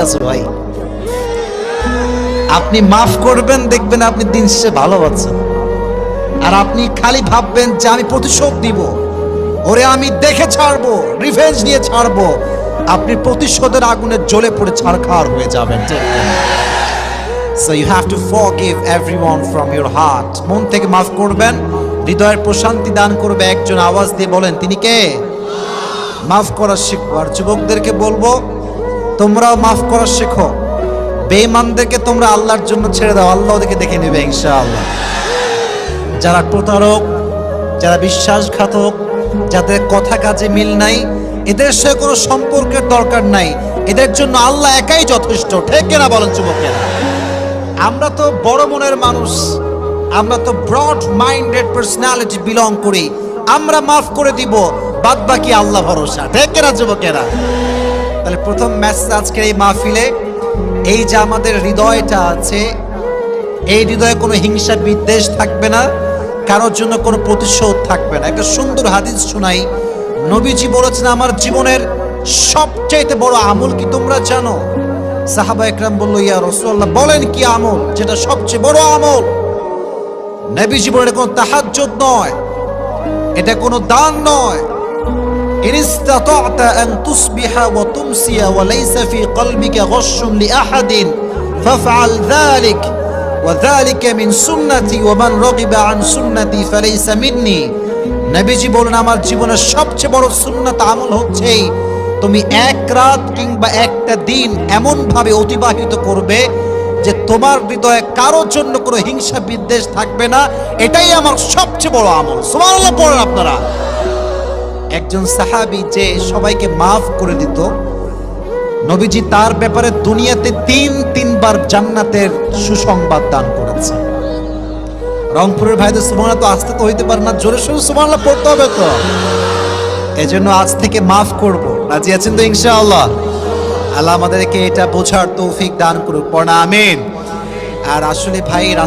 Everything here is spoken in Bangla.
আছে ভাই। আপনি মাফ করবেন, দেখবেন আপনি দিন শেষে ভালো আছেন। আর আপনি খালি ভাববেন যে আমি প্রতিশোধ দিব, ওরে আমি দেখে ছাড়বো, রিভেঞ্জ নিয়ে ছাড়বো, আপনি প্রতিশোধের আগুনে জ্বলে পড়ে ছারখার হয়ে যাবেন। So you have to forgive everyone from your heart. মন থেকে মাফ করবেন, হৃদয়ের প্রশান্তি দান করবে। একজন আওয়াজ দিয়ে বলেন, তিনি কে? মাফ করা শিখবো। আর যুবকদেরকে বলবো, তোমরাও মাফ করা শেখো। বেঈমানদেরকে তোমরা আল্লাহর জন্য ছেড়ে দাও, আল্লাহ ওদেরকে দেখে নেবে ইনশাআল্লাহ। যারা প্রতারক, যারা বিশ্বাসঘাতক, যাদের কথা কাজে মিল নাই, এদের সাথে কোনো সম্পর্কের দরকার নাই, এদের জন্য আল্লাহ একাই যথেষ্ট। ঠিক কিনা বলেন যুবকেরা? আমরা তো বড় মনের মানুষ, আমরা তো ব্রড মাইন্ডেড পার্সোনালিটি বিলং করি। আমরা মাফ করে দিব, বাদ বাকি আল্লাহ ভরসা। ঠিক কিনা যুবকেরা? তাহলে প্রথম মেসেজ আজকের এই মাহফিলে, এই যে আমাদের হৃদয়টা আছে, এই হৃদয়ে কোনো হিংসা বিদ্বেষ থাকবে না, কারোর জন্য কোনো প্রতিশোধ থাকবে না। একটা সুন্দর হাদিস শোনাই। নবীজি বলেছেন, আমার জীবনের সবচাইতে বড় আমল কি তোমরা জানো? সাহাবা একরাম বলল, ইয়া রাসূলুল্লাহ, বলেন কি আমল যেটা সবচেয়ে বড় আমল? নবীজি বলেন, কোনো তাহাজ্জুদ নয়, এটা কোনো দান নয়। ইন ইসতাতা'তা আন তুসবিহা ওয়া তুমসিয়া ওয়া লাইসা ফি কলবিকা গাশশুন লিআহাদিন ফাফআল যালিক ওয়া যালিকা মিন সুন্নতি ওয়া মান রাগিবা আন সুন্নতি ফালাইসা মিন্নি। নবীজি বলেন, আমার জীবনের সবচেয়ে বড় সুন্নাত আমল হচ্ছে তুমি এক রাত কিংবা একটা দিন এমন ভাবে অতিবাহিত করবে যে তোমার হৃদয়ে কারোর জন্য কোনো হিংসা বিদ্বেষ থাকবে না। এটাই আমার সবচেয়ে বড় আমল। সুবহানাল্লাহ পড়েন আপনারা। একজন সাহাবী যে সবাইকে মাফ করে দিত, নবীজি তার ব্যাপারে দুনিয়াতে তিনবার জান্নাতের সুসংবাদ দান করেছে। রংপুরের ভাইদের সুবহানাল্লাহ তো আসতে তো হইতে পারে না, জোরে সোরে সুবহানাল্লাহ পড়তে হবে তো। এজন্য আজ থেকে মাফ করব। রাজি আছেন তো ইনশাআল্লাহ? আল্লাহ আমাদেরকে এটা বোঝার তৌফিক দান করুক। পড়া আমিন। আর আসলে ভাই